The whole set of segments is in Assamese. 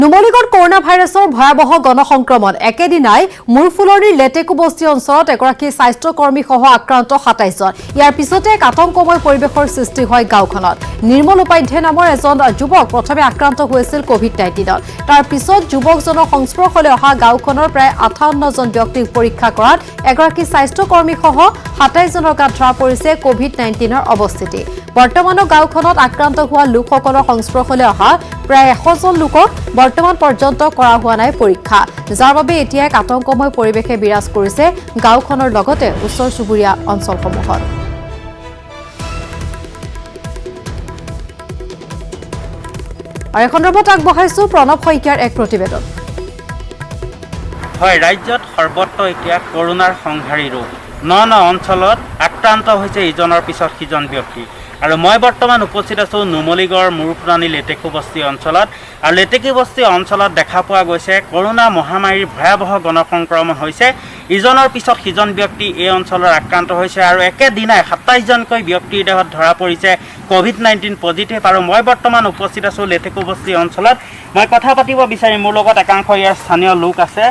নুমলীগড় কৰোনা ভাইৰাসৰ ভয়াবহ গণসংক্ৰমণ একেদিনাই মুৰফুলৰিৰ লেটেকু বস্তি অঞ্চলত এগৰাকী স্বাস্থ্যকৰ্মী সহ আক্ৰান্ত ২৭ জন ইয়াৰ পিছতে এক আতংকময় পৰিৱেশৰ সৃষ্টি হয় গাঁওখনত নিৰ্মল উপাধ্যায় নামৰ এজন যুৱক প্ৰথমে আক্ৰান্ত হৈছিল কোভিড-19ত তাৰ পিছত যুৱকজনৰ সংস্পৰ্শলৈ অহা গাঁওখনৰ প্ৰায় ৫৮ জন ব্যক্তিক পৰীক্ষা কৰাত এগৰাকী স্বাস্থ্যকৰ্মী সহ ২৭ জনৰ গাত ধৰা পৰিছে কোভিড-19ৰ অৱস্থিতি বৰ্তমানৰ গাঁওখনত আক্ৰান্ত হোৱা লোকসকলৰ সংস্পৰ্শলৈ অহা প্ৰায় ১০০ জন লোকক বৰ্তমান পৰ্যন্ত কৰা হোৱা নাই পৰীক্ষা যাৰ বাবে এতিয়া এক আতংকময় পৰিৱেশে বিৰাজ কৰিছে গাঁওখনৰ লগতে উত্তৰ চুবুৰীয়া অঞ্চলসমূহত আৰু এখন ৰূপত আগবঢ়াইছো প্ৰণৱ শইকীয়াৰ এক প্ৰতিবেদন হয় ৰাজ্যত সৰ্বত্ৰ এতিয়া কৰোনাৰ সংহাৰী ৰোগ ন অঞ্চলত আক্ৰান্ত হৈছে ইজনৰ পিছত সিজন ব্যক্তি আৰু মই বৰ্তমান উপস্থিত আছো নুমলীগড় মুৰফুলৰি লেটেকু বস্তি অঞ্চলত আৰু লেটেকু বস্তি অঞ্চলত দেখা পোৱা গৈছে কৰোনা মহামাৰীৰ ভয়াবহ গণসংক্ৰমণ হৈছে ইজনৰ পিছত সিজন ব্যক্তি এই অঞ্চলৰ আক্ৰান্ত হৈছে আৰু একেদিনাই ২৭ জনকৈ ব্যক্তিৰ দেহত ধৰা পৰিছে কোভিড-19 পজিটিভ আৰু মই বৰ্তমান উপস্থিত আছো লেটেকু বস্তি অঞ্চলত মই কথা পাতিব বিচাৰিম মোৰ লগত একাংশ ইয়াৰ স্থানীয় লোক আছে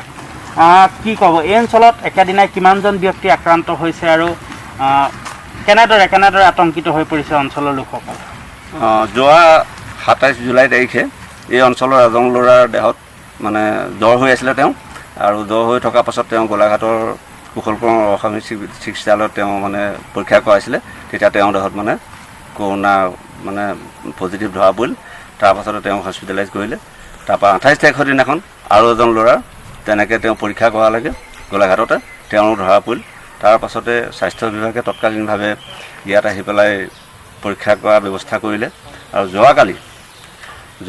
কি ক'ব এই অঞ্চলত একেদিনাই কিমানজন ব্যক্তি আক্ৰান্ত হৈছে আৰু কেনেদৰে আতংকিত হৈ পৰিছে অঞ্চলৰ লোকসকল যোৱা ২৭ জুলাই তাৰিখে এই অঞ্চলৰ এজন ল'ৰাৰ দেহত মানে জ্বৰ হৈ আছিলে তেওঁ আৰু জ্বৰ হৈ থকাৰ পাছত তেওঁ গোলাঘাটৰ কুশল কোঁৱৰ অসামৰিক চিকিৎসালয়ত তেওঁ মানে পৰীক্ষা কৰাইছিলে তেতিয়া তেওঁৰ দেহত মানে কৰোনা মানে পজিটিভ ধৰা পৰিল তাৰপাছতে তেওঁ হস্পিটেলাইজ কৰিলে তাৰপৰা ২৮ তাৰিখৰ দিনাখন আৰু এজন ল'ৰা তেনেকৈ তেওঁ পৰীক্ষা কৰালৈকে গোলাঘাটতে তেওঁৰ ধৰা পৰিল তাৰ পাছতে স্বাস্থ্য বিভাগে তৎকালীনভাৱে ইয়াত আহি পেলাই পৰীক্ষা কৰাৰ ব্যৱস্থা কৰিলে আৰু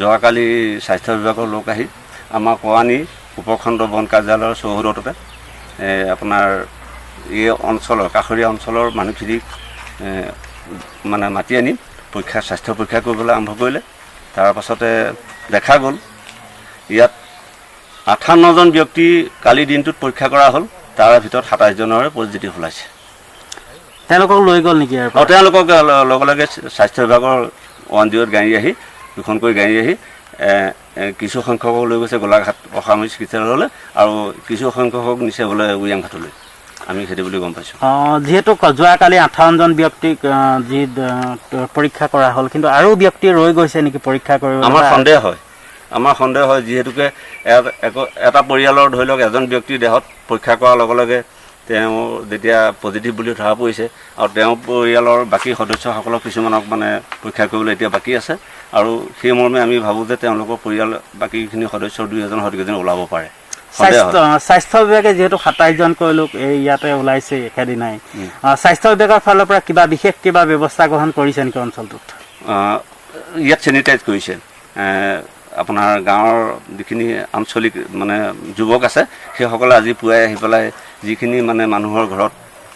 যোৱাকালি স্বাস্থ্য বিভাগৰ লোক আহি আমাৰ কৱানী উপখণ্ড বন কাৰ্যালয়ৰ চৌহদতে আপোনাৰ এই অঞ্চলৰ কাষৰীয়া অঞ্চলৰ মানুহখিনিক মানে মাতি আনি স্বাস্থ্য পৰীক্ষা কৰিবলৈ আৰম্ভ কৰিলে তাৰ পাছতে দেখা গ'ল ইয়াত ৫৮ জন ব্যক্তি কালি দিনটোত পৰীক্ষা কৰা হ'ল তাৰ ভিতৰত ২৭ জনৰে পজিটিভ ওলাইছে তেওঁলোকক লৈ গ'ল নেকি আৰু তেওঁলোকক লগে লগে স্বাস্থ্য বিভাগৰ 108 গাড়ী আহি দুখনকৈ গাড়ী আহি কিছু সংখ্যকক লৈ গৈছে গোলাঘাট অসামৰিক চিকিৎসালয়লৈ আৰু কিছু সংখ্যকক নিছে বোলে উৰিয়াংঘাটলৈ আমি সেইটো বুলি গম পাইছোঁ যিহেতু যোৱাকালি ৫৮ জন ব্যক্তিক যি পৰীক্ষা কৰা হ'ল কিন্তু আৰু ব্যক্তি ৰৈ গৈছে নেকি পৰীক্ষা কৰিব আমাৰ সন্দেহ হয় যিহেতুকে এটা পৰিয়ালৰ ধৰি লওক এজন ব্যক্তিৰ দেহত পৰীক্ষা কৰাৰ লগে লগে তেওঁ যেতিয়া পজিটিভ বুলি ধৰা পৰিছে আৰু তেওঁৰ পৰিয়ালৰ বাকী সদস্যসকলক কিছুমানক মানে পৰীক্ষা কৰিবলৈ এতিয়া বাকী আছে আৰু সেই মৰ্মে আমি ভাবোঁ যে তেওঁলোকৰ পৰিয়াল বাকীখিনি সদস্যৰ ২-এজন হয়তো ওলাব পাৰে স্বাস্থ্য বিভাগে যিহেতু ২৭ জনকৈ লোক এই ইয়াতে ওলাইছে একেদিনাই স্বাস্থ্য বিভাগৰ ফালৰ পৰা বিশেষ কিবা ব্যৱস্থা গ্ৰহণ কৰিছে নেকি অঞ্চলটোত ইয়াত চেনিটাইজ কৰিছে আপোনাৰ গাঁৱৰ যিখিনি আঞ্চলিক মানে যুৱক আছে সেইসকলে আজি পুৱাই আহি পেলাই যিখিনি মানে মানুহৰ ঘৰত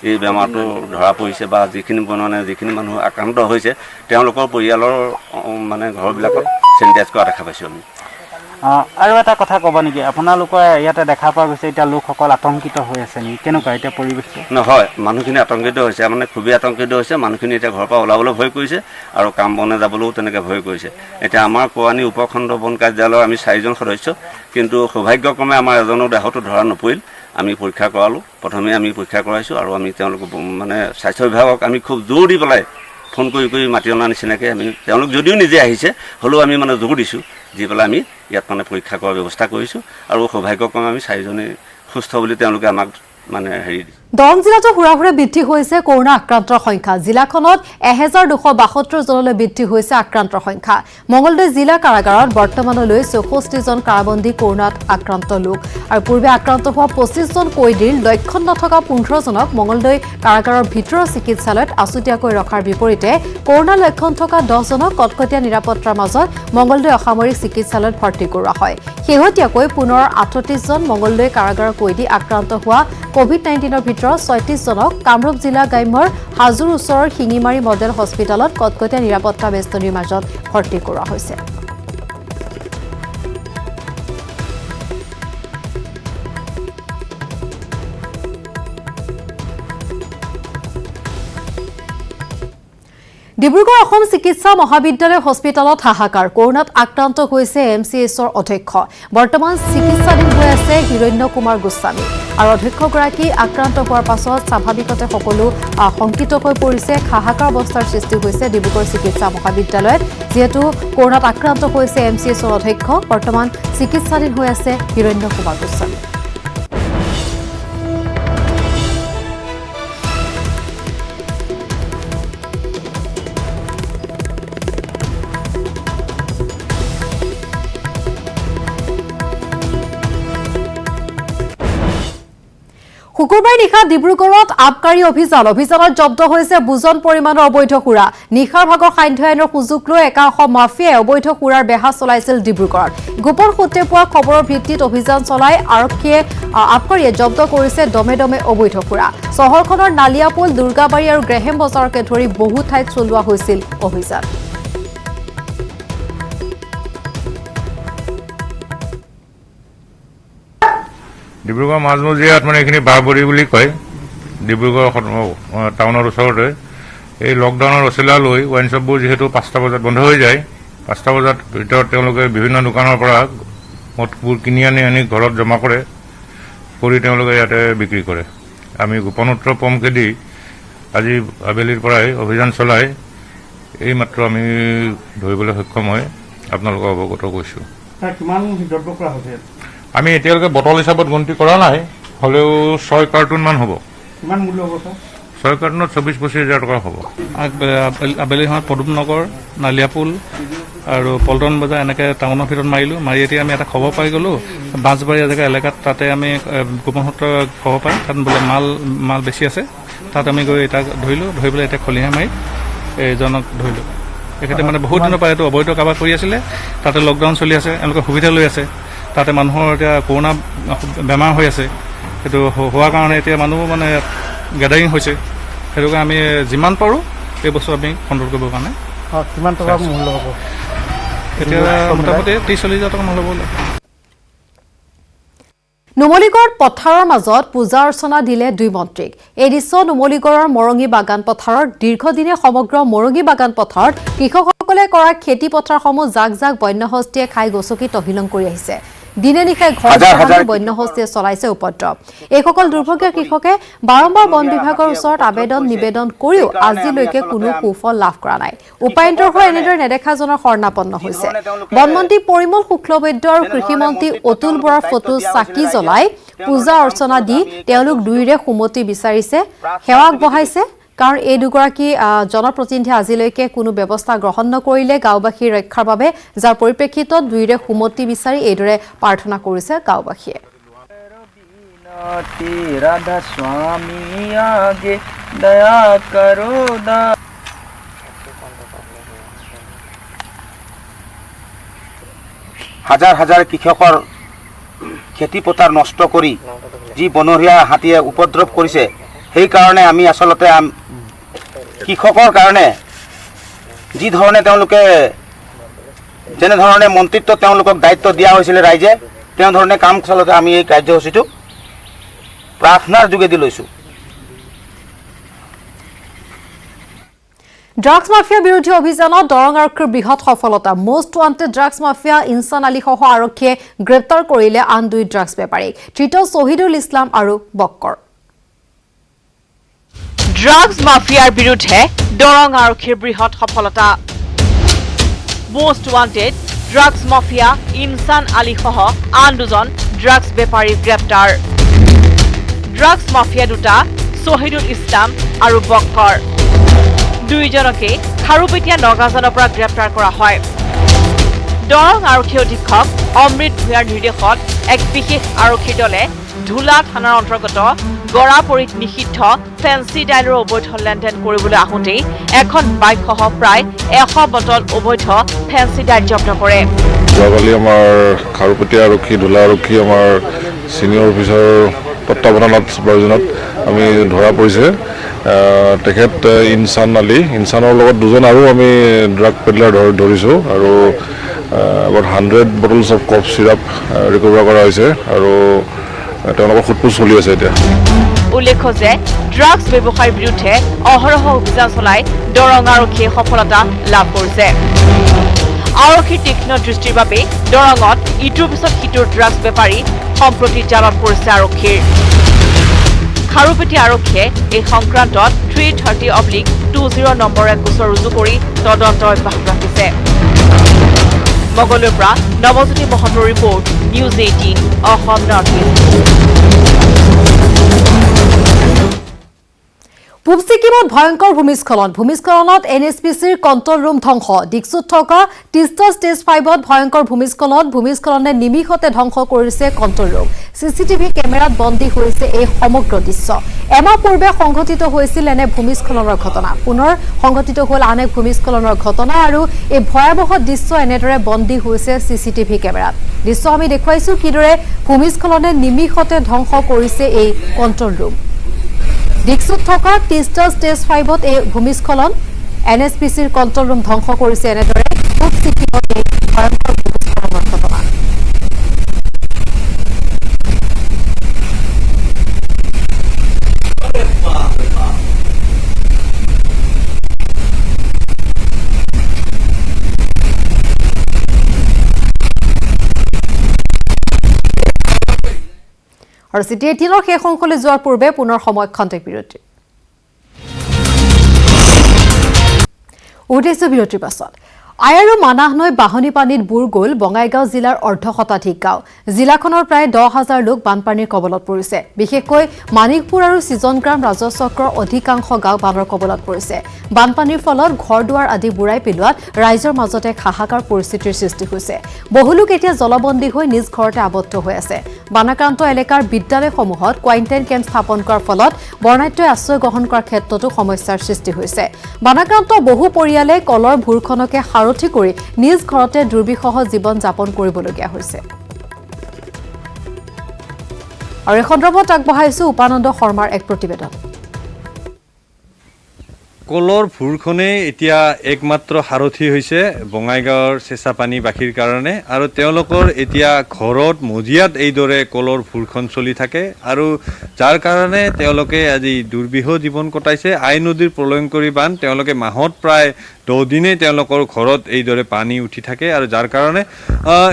এই বেমাৰটো ধৰা পৰিছে বা যিখিনি মানুহ আক্ৰান্ত হৈছে তেওঁলোকৰ পৰিয়ালৰ মানে ঘৰবিলাকত চেনিটাইজ কৰা দেখা পাইছোঁ আমি আৰু এটা কথা ক'ব নেকি আপোনালোকৰ ইয়াতে দেখা পোৱা গৈছে এতিয়া লোকসকল আতংকিত হৈ আছে নেকি কেনেকুৱা এতিয়া পৰিৱেশটো নহয় মানুহখিনি আতংকিত হৈছে মানে খুবেই আতংকিত হৈছে মানুহখিনি এতিয়া ঘৰৰ পৰা ওলাবলৈ ভয় কৰিছে আৰু কাম বনে যাবলৈও তেনেকৈ ভয় কৰিছে এতিয়া আমাৰ কৱানী উপখণ্ড বন কাৰ্যালয়ৰ আমি 4জন সদস্য কিন্তু সৌভাগ্যক্ৰমে আমাৰ এজনৰ দেহতো ধৰা নপৰিল আমি পৰীক্ষা কৰালোঁ প্ৰথমে আমি পৰীক্ষা কৰাইছোঁ আৰু আমি তেওঁলোক মানে স্বাস্থ্য বিভাগক আমি খুব জোৰ দি পেলাই ফোন কৰি মাতি অনাৰ নিচিনাকৈ আমি তেওঁলোক যদিও নিজে আহিছে হ'লেও আমি মানে জোৰ দিছোঁ দি পেলাই আমি ইয়াত মানে পৰীক্ষা কৰাৰ ব্যৱস্থা কৰিছোঁ আৰু সৌভাগ্যক্ৰমে আমি 4জনেই সুস্থ বুলি তেওঁলোকে আমাক মানে হেৰি দৰং জিলাতো হুৰাহুৰে বৃদ্ধি হৈছে কৰোনা আক্ৰান্তৰ সংখ্যা জিলাখনত ১২৭২ জনলৈ বৃদ্ধি হৈছে আক্ৰান্তৰ সংখ্যা মঙলদৈ জিলা কাৰাগাৰত বৰ্তমানলৈ ৬৪ জন কাৰাবন্দী কৰোনাত আক্ৰান্ত লোক আৰু পূৰ্বে আক্ৰান্ত হোৱা ২৫ জন কয়দীৰ লক্ষণ নথকা ১৫ জনক মঙলদৈ কাৰাগাৰৰ ভিতৰৰ চিকিৎসালয়ত আছুতীয়াকৈ ৰখাৰ বিপৰীতে কৰোনা লক্ষণ থকা ১০ জনক কটকটীয়া নিৰাপত্তাৰ মাজত মঙলদৈ অসামৰিক চিকিৎসালয়ত ভৰ্তি কৰোৱা হয় শেহতীয়াকৈ পুনৰ ৩৮ জন মঙলদৈ কাৰাগাৰৰ কয়দী আক্ৰান্ত হোৱা কোভিড-19ৰ ভিতৰত ৩৬ জনক কামৰূপ জিলা গ্ৰাম্যৰ হাজোৰ ওচৰৰ শিঙিমাৰী মডেল হস্পিটেলত কটকটীয়া নিৰাপত্তা বেষ্টনীৰ মাজত ভৰ্তি কৰোৱা হৈছে ডিব্ৰুগড় অসম চিকিৎসা মহাবিদ্যালয় হস্পিটেলত হাহাকাৰ কৰোনাত আক্ৰান্ত হৈছে এমচিএছৰ অধ্যক্ষ বৰ্তমান চিকিৎসাধীন হৈ আছে হিৰণ্য কুমাৰ গোস্বামী আৰু অধ্যক্ষগৰাকী আক্ৰান্ত হোৱাৰ পাছত স্বাভাৱিকতে সকলো শংকিত হৈ পৰিছে হাহাকাৰ অৱস্থাৰ সৃষ্টি হৈছে ডিব্ৰুগড় চিকিৎসা মহাবিদ্যালয়ত যেহেতু কৰোনাত আক্ৰান্ত হৈছে এমচিএছৰ অধ্যক্ষ বৰ্তমান চিকিৎসাধীন হৈ আছে হিৰণ্য কুমাৰ গোস্বামী শুকুৰবাৰে নিশা ডিব্ৰুগড়ত আবকাৰী অভিযানত জব্দ হৈছে বুজন পৰিমাণৰ অবৈধ সুৰা নিশাৰ ভাগৰ সান্ধ্য আইনৰ সুযোগ লৈ একাংশ মাফিয়াই অবৈধ সুৰাৰ বেহা চলাইছিল ডিব্ৰুগড়ত গোপন সূত্ৰে পোৱা খবৰৰ ভিত্তিত অভিযান চলাই আৰক্ষীয়ে আবকাৰীয়ে জব্দ কৰিছে দমে দমে অবৈধ সুৰা চহৰখনৰ নালিয়াপুল দুৰ্গাবাৰী আৰু গ্ৰেহেম বজাৰকে ধৰি বহু ঠাইত চলোৱা হৈছিল অভিযান ডিব্ৰুগড় মাজমজিয়াত মানে এইখিনি বাহবৰী বুলি কয় ডিব্ৰুগড় টাউনৰ ওচৰতে এই লকডাউনৰ ৰচিলা লৈ ৱাইন শ্বপবোৰ যিহেতু 5টা বজাত বন্ধ হৈ যায় 5টা বজাত ভিতৰত তেওঁলোকে বিভিন্ন দোকানৰ পৰা মদবোৰ কিনি আনি ঘৰত জমা কৰে কৰি তেওঁলোকে ইয়াতে বিক্ৰী কৰে আমি গোপনোত্তৰ পমকে দি আজি আবেলিৰ পৰাই অভিযান চলাই এই মাত্ৰ আমি ধৰিবলৈ সক্ষম হয় আপোনালোকক অৱগত কৰিছোঁ কিমান দ্ৰব্য কৰা হৈছে আমি এতিয়ালৈকে বটল হিচাপত গণতি কৰা নাই হলেও 6 কাৰ্টুনমান হ'ব কিমান মূল্য হ'ব স্যাৰ 6 কাৰ্টুনত 24-25 হাজাৰ টকা হ'ব আবেলি সময়ত পদুমনগৰ নালিয়াপুল আৰু পল্টন বজাৰ এনেকৈ টাউনৰ ভিতৰত মাৰিলোঁ মাৰি এতিয়া আমি এটা খবৰ পাই গ'লোঁ বাঁশবাৰী এলেকাত তাতে আমি গোপন সূত্ৰ খবৰ পাই তাত বোলে মাল বেছি আছে তাত আমি গৈ এটা ধৰিলোঁ ধৰি পেলাই এতিয়া খলিহা মাৰি এইজনক ধৰিলোঁ এখেতে মানে বহুত দিনৰ পৰা এইটো অবৈধ কাৰবাৰ কৰি আছিলে তাতে লকডাউন চলি আছে এওঁলোকে সুবিধা লৈ আছে তাতে মানুহৰ এতিয়া কৰোনা বেমাৰ হৈ আছে সেইটো হোৱাৰ কাৰণে এতিয়া মানুহ মানে গেডাৰিং হৈছে সেইটো কাৰণে আমি যিমান পাৰোঁ এই বস্তু আমি কণ্ট্ৰল কৰিবৰ কাৰণে কিমান টকা মূল্য হ'ব এতিয়া মোটামুটি 30-40 হাজাৰ টকা মূল্য হ'ব নুমলীগড় পথাৰৰ মাজত পূজা অৰ্চনা দিলে দুই মন্ত্ৰীক এই দৃশ্য নুমলীগড়ৰ মৰঙী বাগান পথাৰত দীৰ্ঘদিনে সমগ্ৰ মৰঙী বাগান পথাৰত কৃষকসকলে কৰা খেতি পথাৰসমূহ জাক জাক বন্যহস্তীয়ে খাই গছকি তহিলং কৰি আহিছে দিনে নিশাই ঘৰ বন্যহস্তীয়ে চলাইছে উপদ্ৰৱ এইসকল দুৰ্ভগীয়া কৃষকে বাৰম্বাৰ বন বিভাগৰ ওচৰত নিবেদন কৰিও আজিলৈকে কোনো সুফল লাভ কৰা নাই উপায়ন্তৰ হৈ এনেদৰে নেদেখাজনৰ শৰণাপন্ন হৈছে বনমন্ত্ৰী পৰিমল শুক্লবৈদ্য আৰু কৃষিমন্ত্ৰী অতুল বৰাৰ ফটো চাকি জ্বলাই পূজা অৰ্চনা দি তেওঁলোক দুইৰে সুমতি বিচাৰিছে সেৱা আগবঢ়াইছে কাৰণ এই দুগৰাকী জনপ্ৰতিনিধিয়ে আজিলৈকে কোনো ব্যৱস্থা গ্ৰহণ নকৰিলে গাঁওবাসীৰ ৰক্ষাৰ বাবে যাৰ পৰিপ্ৰেক্ষিতত দুইৰে সুমতি বিচাৰি এইদৰে প্ৰাৰ্থনা কৰিছে গাঁওবাসীয়ে राधा स्वामी आगे दया करो दा হাজাৰ হাজাৰ কৃষকৰ খেতি পথাৰ নষ্ট কৰি যি বনৰীয়া হাতীয়ে উপদ্ৰৱ কৰিছে সেই কাৰণে আমি আসলতে কৃষকৰ কাৰণে যি ধৰণে তেওঁলোকে যেনে ধৰণে মন্ত্ৰিত্ব তেওঁলোকক দায়িত্ব দিয়া হৈছিল ৰাইজে তেনে ধৰণে কাম চলতে আমি এই কাৰ্যসূচীটো প্ৰাৰ্থনাৰ যোগেদি লৈছোঁ ড্ৰাগছ মাফিয়া বিৰোধী অভিযানত দৰং আৰক্ষীৰ বৃহৎ সফলতা most wanted drugs mafia Inchan Ali সহ আৰক্ষীয়ে গ্ৰেপ্তাৰ কৰিলে আন দুই ড্ৰাগছ বেপাৰীক ধৃত শহীদুল ইছলাম আৰু বক্কৰ ড্ৰাগছ মাফিয়াৰ বিৰুদ্ধে দৰং আৰক্ষীৰ বৃহৎ সফলতা most wanted drugs mafia Inchan Ali সহ আন দুজন ড্ৰাগছ বেপাৰী গ্ৰেপ্তাৰ ড্ৰাগছ মাফিয়া দুটা শহীদুল ইছলাম আৰু বক্কৰ দুইজনকে খাৰুপেটীয়া নগাজানৰ পৰা গ্ৰেপ্তাৰ কৰা হয় দৰং আৰক্ষী অধীক্ষক অমৃত ভূঞাৰ নিৰ্দেশত এক বিশেষ আৰক্ষী দলে ধুলা থানাৰ অন্তৰ্গত গৰাপৰিত নিষিদ্ধ ফেন্সি ডাইলৰ অবৈধ লেনদেন কৰিবলৈ আহোঁতেই এখন বাইকসহ প্ৰায় 100 বটল অবৈধ ফেন্সি ডাইল জব্দ কৰে যোৱাকালি আমাৰ খাৰুপেটীয়া আৰক্ষী ধুলা আৰক্ষী আমাৰ ছিনিয়ৰ অফিচাৰ তত্বাৱধানত প্ৰয়োজনত আমি ধৰা পৰিছে তেখেত ইনচান আলী ইনচানৰ লগত দুজন আৰু আমি ড্ৰাগ পেডলাৰ ধৰিছোঁ আৰু about 100 bottles of cough syrup recover কৰা হৈছে আৰু তেওঁলোকৰ সোধপোছ চলি আছে এতিয়া। উল্লেখ্য যে ড্ৰাগছ ব্যৱসায়ৰ বিৰুদ্ধে অহৰহ অভিযান চলাই দৰং আৰক্ষীয়ে সফলতা লাভ কৰিছে। আৰক্ষীৰ তীক্ষ্ণ দৃষ্টিৰ বাবে দৰঙত ইটোৰ পিছত সিটোৰ ড্ৰাগছ বেপাৰী সম্প্ৰতি জালত পৰিছে আৰক্ষীৰ। খাৰুপেটী আৰক্ষীয়ে এই সংক্ৰান্তত 330/20 নম্বৰে গোচৰ ৰুজু কৰি তদন্ত অব্যাহত ৰাখিছে। মগলৰ পৰা নৱজ্যোতি মহন্তৰ report, news 18 Assam North east. পূব ছিকিমত ভয়ংকৰ ভূমিস্খলনত NSPCৰ কণ্ট্ৰল ৰুম ধ্বংস। ডিক্সুত থকা টিষ্টা ষ্টেজ 5ত ভয়ংকৰ ভূমিস্খলনে নিমিষতে ধ্বংস কৰিছে কণ্ট্ৰল ৰুম। CCTV কেমেৰাত বন্দী হৈছে এই সমগ্ৰ দৃশ্য। এমাহ পূৰ্বে সংঘটিত হৈছিল এনে ভূমিস্খলনৰ ঘটনা। পুনৰ সংঘটিত হ'ল আন এক ভূমিস্খলনৰ ঘটনা আৰু এই ভয়াৱহ দৃশ্য এনেদৰে বন্দী হৈছে CCTV কেমেৰাত। দৃশ্য আমি দেখুৱাইছো কিদৰে ভূমিস্খলনে নিমিষতে ধ্বংস কৰিছে এই কণ্ট্ৰল ৰুম। ডিক্সুত থকা টিষ্টা ষ্টেজ 5ত এই ভূমিস্খলন, NSPCৰ কণ্ট্ৰল ৰুম ধ্বংস কৰিছে এনেদৰে পূব ছিকিমত এই ভয়ংকৰ ভূমিস্খলনৰ ঘটনা। আৰু চিটি 18ৰ শেষ অংশলৈ যোৱাৰ পূৰ্বে পুনৰ সময় খন্তেক বিৰতি। উঠিছো বিৰতিৰ পাছত। আই আৰু মানাহ নৈ বাহনী পানীত বুৰ গ'ল বঙাইগাঁও জিলাৰ অৰ্ধশতাধিক গাঁও। জিলাখনৰ প্ৰায় 10,000 লোক বানপানীৰ কবলত পৰিছে। বিশেষকৈ মানিকপুৰ আৰু সিজনগ্ৰাম ৰাজচক্ৰৰ অধিকাংশ গাঁও বানৰ কবলত পৰিছে। বানপানীৰ ফলত ঘৰ দুৱাৰ আদি বুৰাই পেলোৱাত ৰাইজৰ মাজতে হাহাকাৰ পৰিস্থিতিৰ সৃষ্টি হৈছে। বহু লোক এতিয়া জলবন্দী হৈ নিজ ঘৰতে আবদ্ধ হৈ আছে। বানাক্ৰান্ত এলেকাৰ বিদ্যালয়সমূহত কোৱাৰেণ্টাইন কেম্প স্থাপন কৰাৰ ফলত বৰ্ণাঢ্যই আশ্ৰয় গ্ৰহণ কৰাৰ ক্ষেত্ৰতো সমস্যাৰ সৃষ্টি হৈছে। বানাক্ৰান্ত বহু পৰিয়ালে কলৰ ভূৰখনকে সাৰথি কৰি নিজ ঘৰতে দুৰ্বিষহ জীৱন যাপন কৰিবলগীয়া হৈছে। আৰু এই সন্দৰ্ভত আগবঢ়াইছো উপানন্দ শৰ্মাৰ এক প্ৰতিবেদন। কলৰ ভূৰখনে এতিয়া একমাত্ৰ সাৰথি হৈছে বঙাইগাঁৱৰ চেঁচাপানীবাসীৰ কাৰণে আৰু তেওঁলোকৰ এতিয়া ঘৰত মজিয়াত এইদৰে কলৰ ভূৰখন চলি থাকে আৰু যাৰ কাৰণে তেওঁলোকে আজি দুৰ্বিষহ জীৱন কটাইছে। আই নদীৰ প্ৰলয়ংকৰী বান তেওঁলোকে মাহত প্ৰায় 10 দিনেই তেওঁলোকৰ ঘৰত এইদৰে পানী উঠি থাকে আৰু যাৰ কাৰণে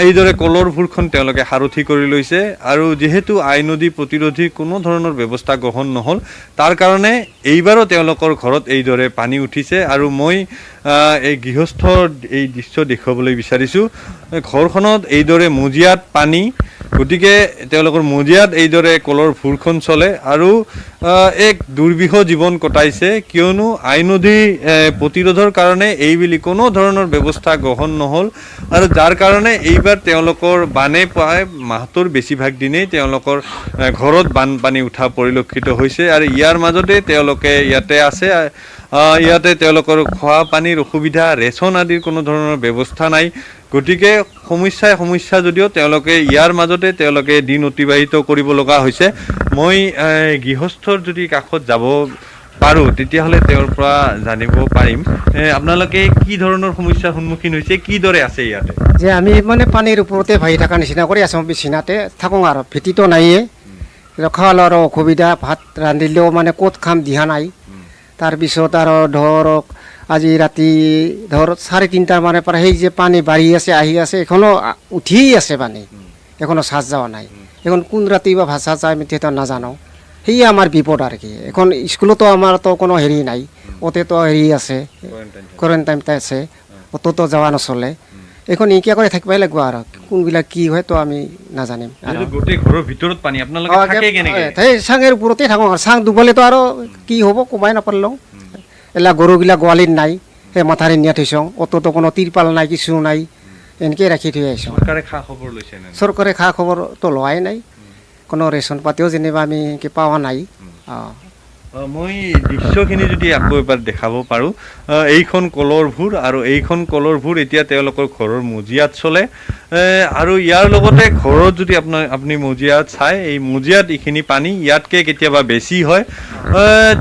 এইদৰে কলৰ ভূৰখন তেওঁলোকে সাৰথি কৰি লৈছে। আৰু যিহেতু আই নদী প্ৰতিৰোধী কোনো ধৰণৰ ব্যৱস্থা গ্ৰহণ নহ'ল তাৰ কাৰণে এইবাৰো তেওঁলোকৰ ঘৰত এইদৰে পানী উঠিছে। আৰু মই এই গৃহস্থৰ এই দৃশ্য দেখুৱাবলৈ বিচাৰিছোঁ। ঘৰখনত এইদৰে মজিয়াত পানী, গতিকে তেওঁলোকৰ মজিয়াত এইদৰে কলৰ ভূৰখন চলে আৰু এক দুৰ্বিষহ জীৱন কটাইছে, কিয়নো আই নদী প্ৰতিৰোধৰ কাৰণে এইবুলি কোনো ধৰণৰ ব্যৱস্থা গ্ৰহণ নহ'ল আৰু যাৰ কাৰণে এইবাৰ তেওঁলোকৰ বানে প্ৰায় মাহটোৰ বেছিভাগ দিনেই তেওঁলোকৰ ঘৰত বানপানী উঠা পৰিলক্ষিত হৈছে। আৰু ইয়াৰ মাজতে তেওঁলোকে ইয়াতে আছে। ইয়াতে তেওঁলোকৰ খোৱা পানীৰ অসুবিধা, ৰেচন আদিৰ কোনো ধৰণৰ ব্যৱস্থা নাই। গতিকে সমস্যা যদিও তেওঁলোকে ইয়াৰ মাজতে তেওঁলোকে দিন অতিবাহিত কৰিব লগা হৈছে। মই গৃহস্থৰ যদি কাষত যাব পাৰোঁ তেতিয়াহ'লে তেওঁৰ পৰা জানিব পাৰিম আপোনালোকে কি ধৰণৰ সমস্যাৰ সন্মুখীন হৈছে, কিদৰে আছে ইয়াতে। যে আমি মানে পানীৰ ওপৰতে ভাহি থকা নিচিনা কৰি আছোঁ, বিচনাতে থাকোঁ আৰু ভেটিটো নাইয়ে। খোৱা লোৱাৰ অসুবিধা, ভাত ৰান্ধিলেও মানে ক'ত খাম দিহা নাই। তাৰপিছত আৰু ধৰক আজি ৰাতি 3:30 মানৰ পৰা সেই যে পানী বাঢ়ি আছে আহি আছে, এখনো উঠিয়েই আছে পানী, এখনো চাৰ্জ যোৱা নাই। এখন কোন ৰাতি বা ভাত চাৰ্জ যায় আমি তেতিয়া নাজানো। সেয়ে আমাৰ বিপদ আৰু কি। এখন স্কুলতো আমাৰতো কোনো হেৰি নাই, অতেতো হেৰি আছে, কোৱাৰেণ্টাইন আছে, অততো যোৱা নচলে। এখন ইকিয়া কৰি থাকিবই লাগিব আৰু কোনবিলাক কি হয় তো আমি নাজানিম। গোটেই ঘৰৰ ভিতৰত পানী, আপোনালোকে থাকে কেনেকৈ? সেই চাঙৰ ওপৰতে থাকোঁ আৰু চাং ডুবলেতো আৰু কি হ'ব ক'বাই নাপাৰলোঁ। এলা গৰুগিলা গোৱালিত নাই, সেই মাথাৰে নিয়া থৈছোঁ, অততো কোনো তিৰপাল নাই, কিছু নাই, এনেকৈ ৰাখি থৈ আহিছোঁ। চৰকাৰে খা খবৰ লৈছে? চৰকাৰে খা খবৰটো লোৱাই নাই, কোনো ৰেচন পাতিও যেনিবা আমি পোৱা নাই। মই দৃশ্যখিনি যদি আকৌ এবাৰ দেখাব পাৰোঁ, এইখন কলৰ ভূৰ আৰু এইখন কলৰ ভূৰ এতিয়া তেওঁলোকৰ ঘৰৰ মজিয়াত চলে। আৰু ইয়াৰ লগতে ঘৰত যদি আপুনি মজিয়াত চাই, এই মজিয়াত এইখিনি পানী ইয়াতকৈ কেতিয়াবা বেছি হয়।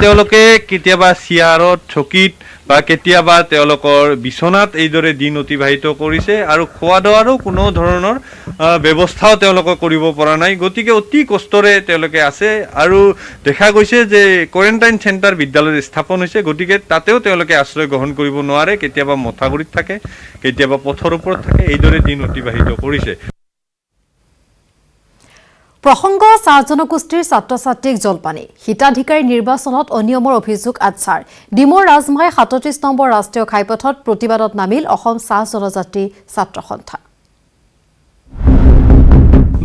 তেওঁলোকে কেতিয়াবা চিয়াৰত, চকীত বা কেতিয়াবা তেওঁলোকৰ বিচনাত এইদৰে দিন অতিবাহিত কৰিছে আৰু খোৱা দোৱাৰো কোনো ধৰণৰ ব্যৱস্থাও তেওঁলোকে কৰিব পৰা নাই। গতিকে অতি কষ্টৰে তেওঁলোকে আছে আৰু দেখা গৈছে যে কোৱাৰেণ্টাইন চেণ্টাৰ বিদ্যালয়ত স্থাপন হৈছে। গতিকে তাতেও তেওঁলোকে আশ্ৰয় গ্ৰহণ কৰিব নোৱাৰে, কেতিয়াবা মথাগুৰিত থাকে, কেতিয়াবা পথৰ ওপৰত থাকে, এইদৰে দিন অতিবাহিত কৰিছে। প্ৰসংগ চাহ জনগোষ্ঠীৰ ছাত্ৰ ছাত্ৰীক জলপানী, হিতাধিকাৰী নিৰ্বাচনত অনিয়মৰ অভিযোগ আচ্ছাৰ। ডিমৌৰ ৰাজমাই ৩৭ নম্বৰ ৰাষ্ট্ৰীয় ঘাইপথত প্ৰতিবাদত নামিল অসম চাহ জনজাতি ছাত্ৰ সন্থা।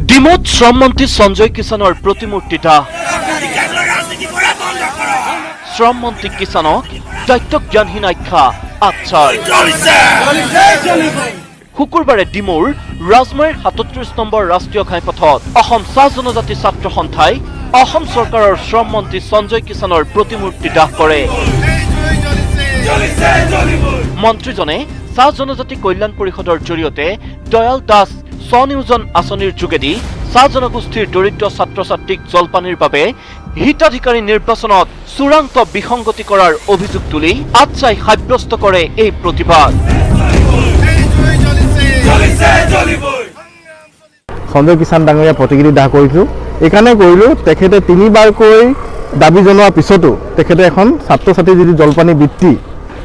ডিমৌত শ্ৰম মন্ত্ৰী সঞ্জয় কিষাণৰ প্ৰতিমূৰ্তি দাহ। শ্ৰম মন্ত্ৰী কিষাণক দায়িত্বজ্ঞানহীন আখ্যা আচ্ছাৰ। শুকুৰবাৰে ডিমৌৰ ৰাজমাইৰ ৩৭ নম্বৰ ৰাষ্ট্ৰীয় ঘাইপথত অসম চাহ জনজাতি ছাত্ৰ সন্থাই অসম চৰকাৰৰ শ্ৰম মন্ত্ৰী সঞ্জয় কিষাণৰ প্ৰতিমূৰ্তি দাহ কৰে। মন্ত্ৰীজনে চাহ জনজাতি কল্যাণ পৰিষদৰ জৰিয়তে দয়াল দাস স্বনিয়োজন আঁচনিৰ যোগেদি চাহ জনগোষ্ঠীৰ দৰিদ্ৰ ছাত্ৰ ছাত্ৰীক জলপানীৰ বাবে হিতাধিকাৰী নিৰ্বাচনত চূড়ান্ত বিসংগতি কৰাৰ অভিযোগ তুলি আচ্ছাই সাব্যস্ত কৰে এই প্ৰতিবাদ। সঞ্জয় কিষাণ ডাঙৰীয়া প্ৰতিকৃতি দাহ কৰিছোঁ। এইকাৰণে কৰিলোঁ, তেখেতে 3বাৰকৈ দাবী জনোৱাৰ পিছতো তেখেতে এখন ছাত্ৰ ছাত্ৰীৰ যিটো জলপানী বৃত্তি,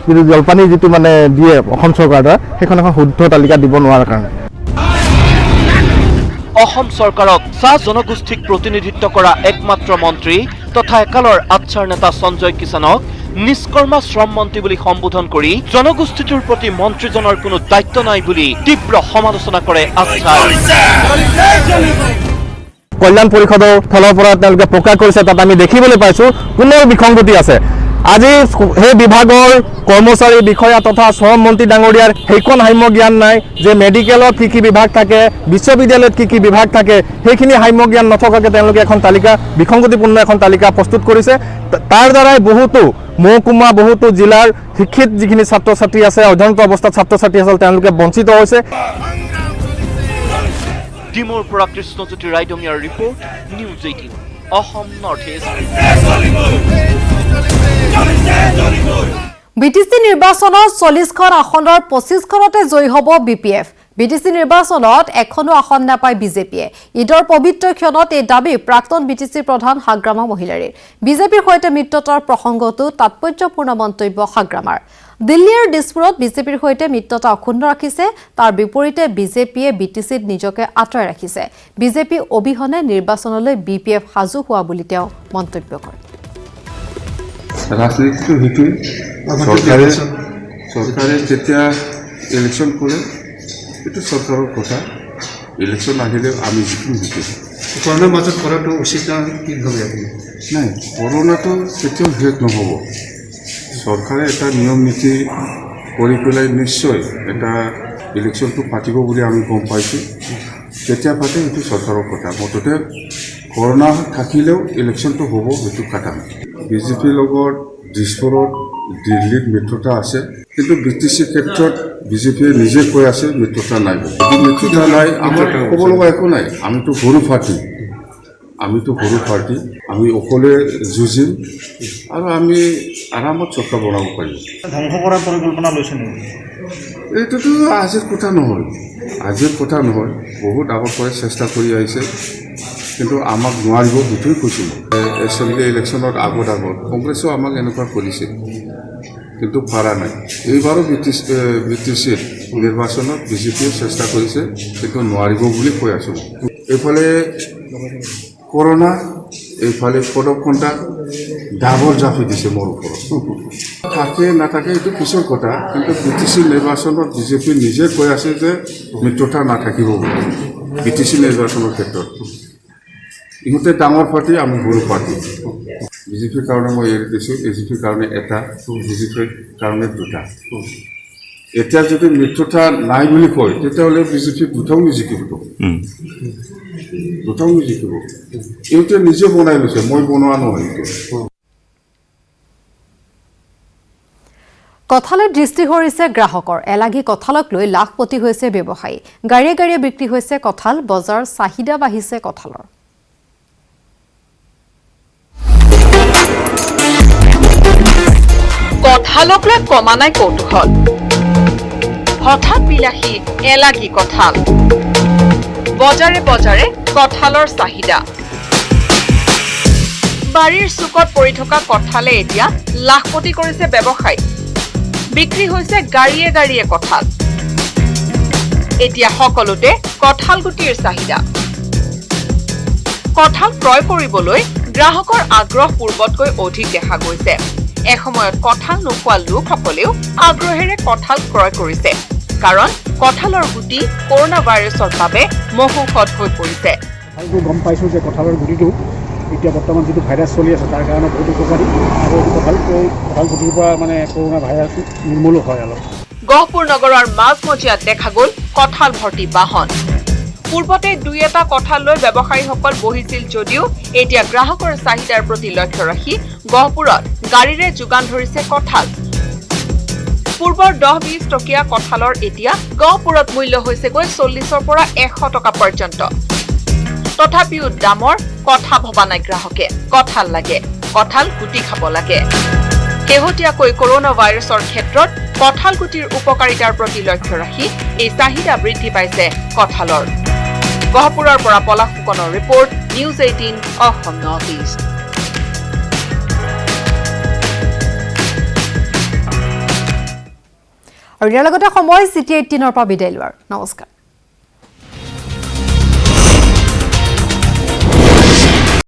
যিটো জলপানী যিটো মানে দিয়ে অসম চৰকাৰৰ দ্বাৰা, সেইখন এখন শুদ্ধ তালিকা দিব নোৱাৰাৰ কাৰণে। অসম চৰকাৰক চাহ জনগোষ্ঠীক প্ৰতিনিধিত্ব কৰা একমাত্ৰ মন্ত্ৰী তথা একালৰ আচ্ছাৰ নেতা সঞ্জয় কিষাণক নিষ্কৰ্মা শ্ৰম মন্ত্ৰী বুলি সম্বোধন কৰি জনগোষ্ঠীটোৰ প্ৰতি মন্ত্ৰীজনৰ কোনো দায়িত্ব নাই বুলি তীব্ৰ সমালোচনা কৰে আচ্ছাই। কল্যাণ পৰিষদৰ ফালৰ পৰা তেওঁলোকে প্ৰকাশ কৰিছে, তাত আমি দেখিবলৈ পাইছোঁ পুনৰ বিসংগতি আছে। আজি সেই বিভাগৰ কৰ্মচাৰী বিষয়া তথা শ্ৰম মন্ত্ৰী ডাঙৰীয়াৰ সেইখন সাম্য জ্ঞান নাই যে মেডিকেলত কি বিভাগ থাকে, বিশ্ববিদ্যালয়ত কি বিভাগ থাকে, সেইখিনি সাম্য জ্ঞান নথকাকৈ তেওঁলোকে এখন তালিকা, বিসংগতিপূৰ্ণ এখন তালিকা প্ৰস্তুত কৰিছে। তাৰ দ্বাৰাই বহুতো মহকুমা, বহুতো জিলাৰ শিক্ষিত যিখিনি ছাত্ৰ ছাত্ৰী আছে, অধ্যয়নৰত অৱস্থাত ছাত্ৰ ছাত্ৰী আছে, তেওঁলোকে বঞ্চিত হৈছে। ডিমৌৰ পৰা কৃষ্ণজ্যোতি ৰাইডঙীয়াৰ report, news 18 Assam North East. BTC নিৰ্বাচনত 40খন আসনৰ 25খনতে জয়ী হ'ব BPF। বিটিচি নিৰ্বাচনত এখনো আসন নাপায় বিজেপিয়ে। ঈদৰ পবিত্ৰ ক্ষণত এই দাবী প্ৰাক্তন বিটিচি প্ৰধান হাগ্ৰামা মহিলাৰীৰ। বিজেপিৰ সৈতে মিত্ৰতাৰ প্ৰসংগতো তাৎপৰ্যপূৰ্ণ মন্তব্য হাগ্ৰামাৰ। দিল্লী আৰু দিছপুৰত বিজেপিৰ সৈতে মিত্ৰতা অক্ষুণ্ণ ৰাখিছে, তাৰ বিপৰীতে বিজেপিয়ে বিটিচিত নিজকে আঁতৰাই ৰাখিছে। বিজেপি অবিহনে নিৰ্বাচনলৈ BPF সাজু হোৱা বুলি তেওঁ মন্তব্য কৰে। ৰাজনীতিটো সেইটোৱে, চৰকাৰে যেতিয়া ইলেকশ্যন কৰে এইটো চৰকাৰৰ কথা, ইলেকশ্যন আহিলেও আমি যিখিনি শিকিম। কৰোণাৰ মাজত কৰাটো উচিত কি ভাবে আপুনি? নাই, কৰোণাটো কেতিয়াও শেষ নহ'ব। চৰকাৰে এটা নিয়ম নীতি কৰি পেলাই নিশ্চয় এটা ইলেকশ্যনটো পাতিব বুলি আমি গম পাইছোঁ। কেতিয়া পাতে সেইটো চৰকাৰৰ কথা। মুঠতে কৰোণা থাকিলেও ইলেকশ্যনটো হ'ব, সেইটো কথা নাই। বিজেপিৰ লগত দিছপুৰত, দিল্লীত মিত্ৰতা আছে, কিন্তু বিটিচি ক্ষেত্ৰত বিজেপিয়ে নিজে কৈ আছে মিত্ৰতা নাই। যদি মিত্ৰতা নাই, আমাৰ ক'ব লগা একো নাই। আমিতো সৰু পাৰ্টি, আমি অকলে যুঁজিম আৰু আমি আৰামত চৰকাৰ বনাব পাৰিম। ধ্বংস কৰাৰ পৰিকল্পনা লৈছে নেকি? এইটোতো আজিৰ কথা নহয়, বহুত আগৰ পৰাই চেষ্টা কৰি আহিছে, কিন্তু আমাক নোৱাৰিব, সেইটোৱে কৈছোঁ। এছেম্বলি ইলেকশ্যনত আগত কংগ্ৰেছেও আমাক এনেকুৱা কৰিছিল, কিন্তু পাৰা নাই। এইবাৰো বিটিচিৰ নিৰ্বাচনত বিজেপিয়ে চেষ্টা কৰিছে, কিন্তু নোৱাৰিব বুলি কৈ আছোঁ। এইফালে কৰোণা, এইফালে পদকঘণ্টা ডাবৰ জাপি দিছে মোৰ ওপৰত। থাকে নাথাকে এইটো পিছৰ কথা, কিন্তু বিটিচি নিৰ্বাচনত বিজেপি নিজে কৈ আছে যে মিত্ৰতা নাথাকিব বুলি। বিটিচি নিৰ্বাচনৰ ক্ষেত্ৰত ইহঁতে ডাঙৰ পাৰ্টি, আমি সৰু পাৰ্টি। বিজেপিৰ কাৰণে মই এৰি দিছোঁ, এজিপিৰ কাৰণে এটা, বিজেপিৰ কাৰণে দুটা। এতিয়া যদি মিত্ৰতা নাই বুলি কয়, তেতিয়াহ'লে বিজেপি দুটাও নিজিকিব। এইটোৱে নিজে বনাই লৈছে, মই বনোৱা নহয়। কঁঠালৰ দৃষ্টি সৰিছে গ্ৰাহকৰ। এলাগী কঁঠালক লৈ লাখপতি হৈছে ব্যৱসায়ী। গাড়ীয়ে গাড়ীয়ে বিক্ৰী হৈছে কঁঠাল, বজাৰৰ চাহিদা বাঢ়িছে কঁঠালৰ। কঁঠালক লৈ কমা নাই কৌতূহল, হঠাৎ বিলাসী এলাগী কঁঠাল। বজাৰে বজাৰে কঁঠালৰ চাহিদা বাৰীৰ চুকত পৰি থকা কঁঠালে এতিয়া লাখপতি কৰিছে ব্যৱসায় বিক্ৰী হৈছে গাড়ীয়ে গাড়ীয়ে কঁঠাল এতিয়া সকলোতে কঁঠাল গুটিৰ চাহিদা কঁঠাল ক্ৰয় কৰিবলৈ গ্ৰাহকৰ আগ্ৰহ পূৰ্বতকৈ অধিক দেখা গৈছে এসময়ত কঁঠাল নোখোৱা লোকসকলেও আগ্ৰহেৰে কঁঠাল ক্ৰয় কৰিছে কাৰণ কঁঠালৰ গুটি কৰোনা ভাইৰাছৰ বাবে মহৌষধ হৈ পৰিছে গম পাইছোঁ যে কঁঠালৰ গুটিটো এতিয়া বৰ্তমান যিটো ভাইৰাছ চলি আছে তাৰ কাৰণে বহুত উপকাৰী আৰু কঁঠাল গুটিৰ পৰা মানে কৰোনা ভাইৰাছ নিৰ্মূল হয় অলপ গহপুৰ নগৰৰ মাজমজিয়াত দেখা গ'ল কঁঠাল ভৰ্তি বাহন পূৰ্বতে দুই এটা কঁঠাল লৈ ব্যৱসায়ীসকল বহিছিল যদিও এতিয়া গ্ৰাহকৰ চাহিদাৰ প্ৰতি লক্ষ্য ৰাখি গহপুৰত গাড়ীৰে যোগান ধৰিছে কঁঠাল পূৰ্বৰ 10-20 টকীয়া কঁঠালৰ এতিয়া গহপুৰত মূল্য হৈছেগৈ 40ৰ পৰা 100 টকা পৰ্যন্ত তথাপিও দামৰ কথা ভবা নাই গ্ৰাহকে কঁঠাল লাগে কঁঠাল গুটি খাব লাগে শেহতীয়াকৈ কৰোনা ভাইৰাছৰ ক্ষেত্ৰত কঁঠাল গুটিৰ উপকাৰিতাৰ প্ৰতি লক্ষ্য ৰাখি এই চাহিদা বৃদ্ধি পাইছে কঁঠালৰ গহপুৰৰ পৰা পলাশ ফুকনৰ report news 18 Assam North east আৰু ইয়াৰ লগতে সময় চিটি 18ৰ পৰা বিদায় লোৱাৰ নমস্কাৰ